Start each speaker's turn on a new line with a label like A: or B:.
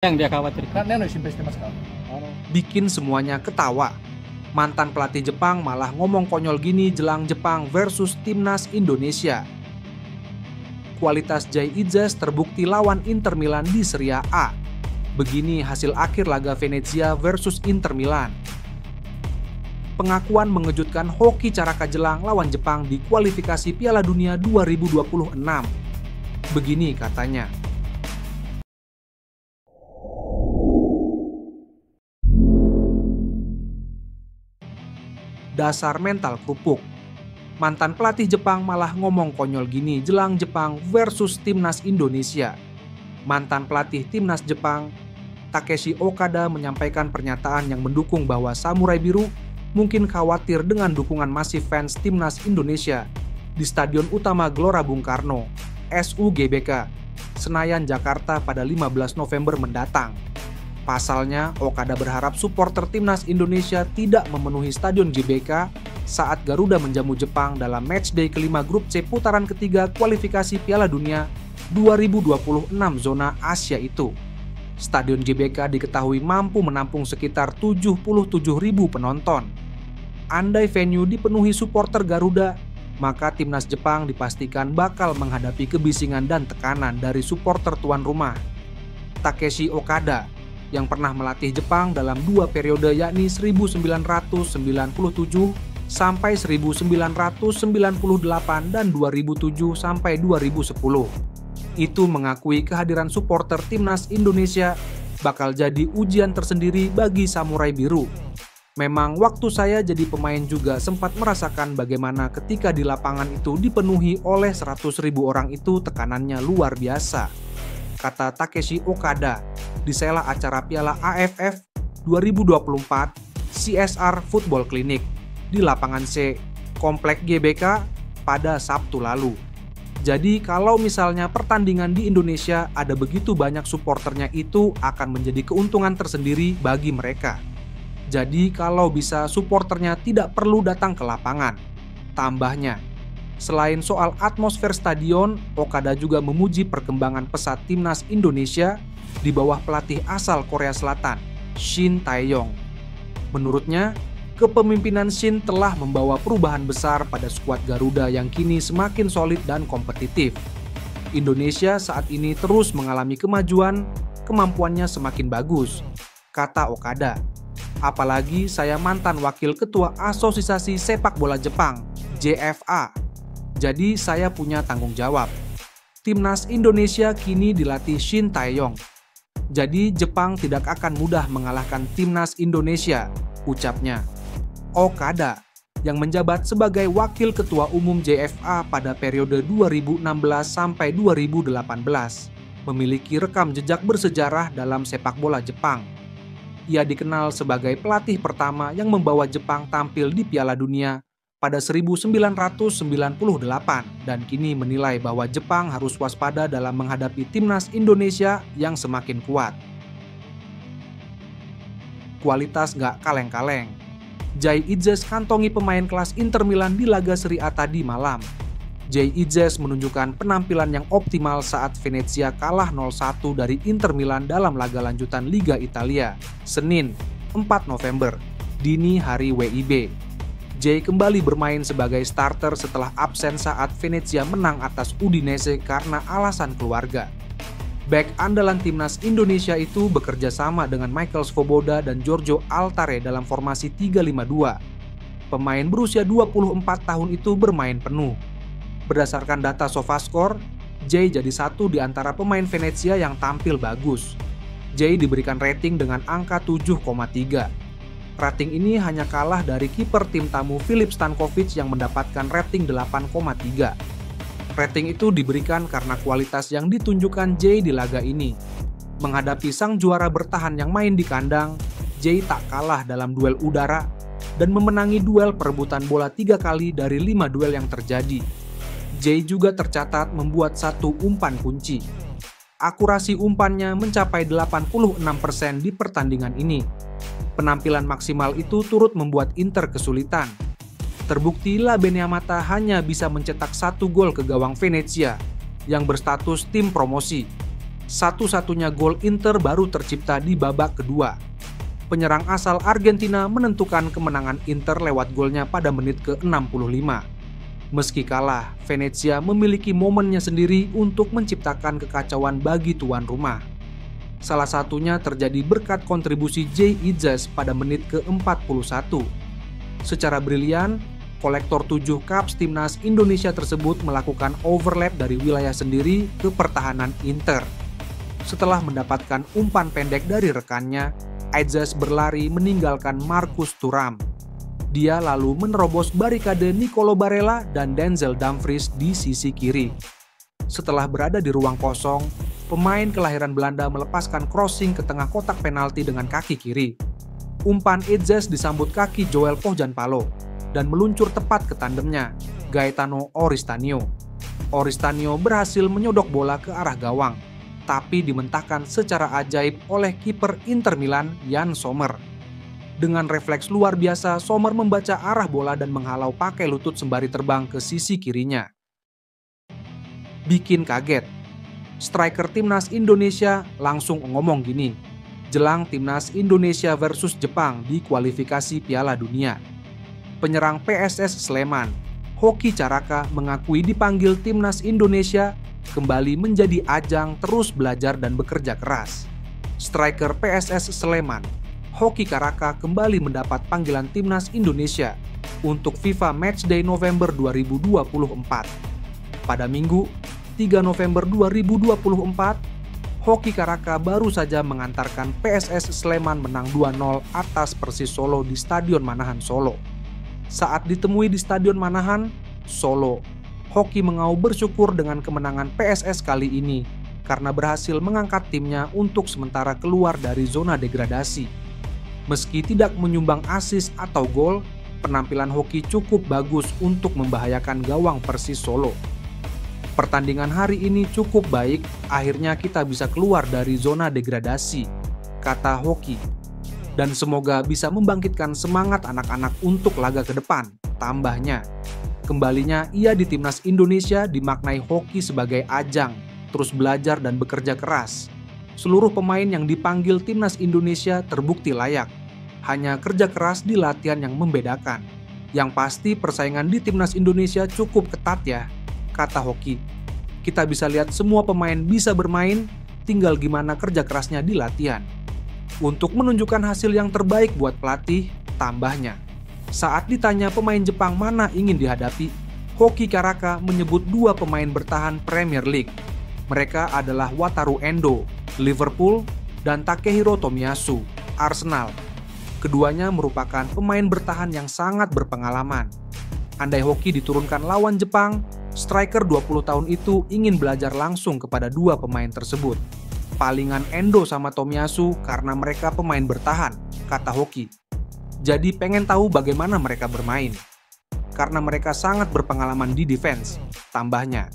A: Yang dia khawatirkan.
B: Bikin semuanya ketawa. Mantan pelatih Jepang malah ngomong konyol gini jelang Jepang versus Timnas Indonesia. Kualitas Jay Idzes terbukti lawan Inter Milan di Serie A. Begini hasil akhir laga Venezia versus Inter Milan. Pengakuan mengejutkan Hoki Caraka Jelang lawan Jepang di kualifikasi Piala Dunia 2026. Begini katanya. Dasar mental kerupuk. Mantan pelatih Jepang malah ngomong konyol gini jelang Jepang versus Timnas Indonesia. Mantan pelatih Timnas Jepang, Takeshi Okada menyampaikan pernyataan yang mendukung bahwa Samurai Biru mungkin khawatir dengan dukungan masif fans Timnas Indonesia di Stadion Utama Gelora Bung Karno, SUGBK, Senayan, Jakarta pada 15 November mendatang. Pasalnya, Okada berharap supporter Timnas Indonesia tidak memenuhi Stadion GBK saat Garuda menjamu Jepang dalam matchday kelima grup C putaran ketiga kualifikasi Piala Dunia 2026 zona Asia itu. Stadion GBK diketahui mampu menampung sekitar 77.000 penonton. Andai venue dipenuhi supporter Garuda, maka Timnas Jepang dipastikan bakal menghadapi kebisingan dan tekanan dari supporter tuan rumah. Takeshi Okada, yang pernah melatih Jepang dalam dua periode yakni 1997 sampai 1998 dan 2007 sampai 2010. Itu mengakui kehadiran supporter Timnas Indonesia bakal jadi ujian tersendiri bagi Samurai Biru. Memang waktu saya jadi pemain juga sempat merasakan bagaimana ketika di lapangan itu dipenuhi oleh 100.000 orang itu tekanannya luar biasa, kata Takeshi Okada di sela acara Piala AFF 2024 CSR Football Clinic di lapangan C, Komplek GBK pada Sabtu lalu. Jadi kalau misalnya pertandingan di Indonesia ada begitu banyak supporternya itu akan menjadi keuntungan tersendiri bagi mereka. Jadi kalau bisa supporternya tidak perlu datang ke lapangan. Tambahnya, selain soal atmosfer stadion, Okada juga memuji perkembangan pesat Timnas Indonesia di bawah pelatih asal Korea Selatan, Shin Tae-yong. Menurutnya, kepemimpinan Shin telah membawa perubahan besar pada skuad Garuda yang kini semakin solid dan kompetitif. Indonesia saat ini terus mengalami kemajuan, kemampuannya semakin bagus, kata Okada. Apalagi saya mantan wakil ketua Asosiasi Sepak Bola Jepang, JFA. Jadi saya punya tanggung jawab. Timnas Indonesia kini dilatih Shin Tae-yong. Jadi Jepang tidak akan mudah mengalahkan Timnas Indonesia, ucapnya. Okada, yang menjabat sebagai wakil ketua umum JFA pada periode 2016 sampai 2018, memiliki rekam jejak bersejarah dalam sepak bola Jepang. Ia dikenal sebagai pelatih pertama yang membawa Jepang tampil di Piala Dunia pada 1998 dan kini menilai bahwa Jepang harus waspada dalam menghadapi Timnas Indonesia yang semakin kuat. Kualitas gak kaleng-kaleng. Jay Idzes kantongi pemain kelas Inter Milan di laga Serie A tadi malam. Jay Idzes menunjukkan penampilan yang optimal saat Venezia kalah 0-1 dari Inter Milan dalam laga lanjutan Liga Italia, Senin, 4 November, dini hari WIB. Jay kembali bermain sebagai starter setelah absen saat Venezia menang atas Udinese karena alasan keluarga. Bek andalan Timnas Indonesia itu bekerja sama dengan Michael Svoboda dan Giorgio Altare dalam formasi 3-5-2. Pemain berusia 24 tahun itu bermain penuh. Berdasarkan data SofaScore, Jay jadi satu di antara pemain Venezia yang tampil bagus. Jay diberikan rating dengan angka 7,3. Rating ini hanya kalah dari kiper tim tamu Filip Stankovic yang mendapatkan rating 8,3. Rating itu diberikan karena kualitas yang ditunjukkan Jay di laga ini. Menghadapi sang juara bertahan yang main di kandang, Jay tak kalah dalam duel udara dan memenangi duel perebutan bola 3 kali dari 5 duel yang terjadi. Jay juga tercatat membuat 1 umpan kunci. Akurasi umpannya mencapai 86% di pertandingan ini. Penampilan maksimal itu turut membuat Inter kesulitan. Terbukti La Beneamata hanya bisa mencetak 1 gol ke gawang Venezia yang berstatus tim promosi. Satu-satunya gol Inter baru tercipta di babak kedua. Penyerang asal Argentina menentukan kemenangan Inter lewat golnya pada menit ke-65. Meski kalah, Venezia memiliki momennya sendiri untuk menciptakan kekacauan bagi tuan rumah. Salah satunya terjadi berkat kontribusi Jay Itzes pada menit ke-41. Secara brilian, kolektor 7 Caps timnas Indonesia tersebut melakukan overlap dari wilayah sendiri ke pertahanan Inter. Setelah mendapatkan umpan pendek dari rekannya, Itzes berlari meninggalkan Marcus Thuram. Dia lalu menerobos barikade Nicolo Barella dan Denzel Dumfries di sisi kiri. Setelah berada di ruang kosong, pemain kelahiran Belanda melepaskan crossing ke tengah kotak penalti dengan kaki kiri. Umpan Itzes disambut kaki Joel Pohjanpalo dan meluncur tepat ke tandemnya, Gaetano Oristanio. Oristanio berhasil menyodok bola ke arah gawang, tapi dimentahkan secara ajaib oleh kiper Inter Milan Jan Sommer. Dengan refleks luar biasa, Sommer membaca arah bola dan menghalau pakai lutut sembari terbang ke sisi kirinya. Bikin kaget. Striker timnas Indonesia langsung ngomong gini, jelang timnas Indonesia versus Jepang di kualifikasi Piala Dunia. Penyerang PSS Sleman, Hoki Caraka, mengakui dipanggil timnas Indonesia kembali menjadi ajang terus belajar dan bekerja keras. Striker PSS Sleman, Hoki Caraka, kembali mendapat panggilan timnas Indonesia untuk FIFA Matchday November 2024. Pada Minggu, 3 November 2024, Hoki Caraka baru saja mengantarkan PSS Sleman menang 2-0 atas Persis Solo di Stadion Manahan Solo. Saat ditemui di Stadion Manahan, Solo, Hoki mengaku bersyukur dengan kemenangan PSS kali ini karena berhasil mengangkat timnya untuk sementara keluar dari zona degradasi. Meski tidak menyumbang assist atau gol, penampilan Hoki cukup bagus untuk membahayakan gawang Persis Solo. Pertandingan hari ini cukup baik, akhirnya kita bisa keluar dari zona degradasi, kata Hoki. Dan semoga bisa membangkitkan semangat anak-anak untuk laga ke depan, tambahnya. Kembalinya ia di timnas Indonesia dimaknai Hoki sebagai ajang, terus belajar dan bekerja keras. Seluruh pemain yang dipanggil timnas Indonesia terbukti layak. Hanya kerja keras di latihan yang membedakan. Yang pasti persaingan di timnas Indonesia cukup ketat ya, kata Hoki. Kita bisa lihat semua pemain bisa bermain, tinggal gimana kerja kerasnya di latihan. Untuk menunjukkan hasil yang terbaik buat pelatih, tambahnya. Saat ditanya pemain Jepang mana ingin dihadapi, Hoki Caraka menyebut 2 pemain bertahan Premier League. Mereka adalah Wataru Endo, Liverpool, dan Takehiro Tomiyasu, Arsenal. Keduanya merupakan pemain bertahan yang sangat berpengalaman. Andai Hoki diturunkan lawan Jepang, striker 20 tahun itu ingin belajar langsung kepada 2 pemain tersebut. Palingan Endo sama Tomiyasu karena mereka pemain bertahan, kata Hoki. Jadi pengen tahu bagaimana mereka bermain. Karena mereka sangat berpengalaman di defense, tambahnya.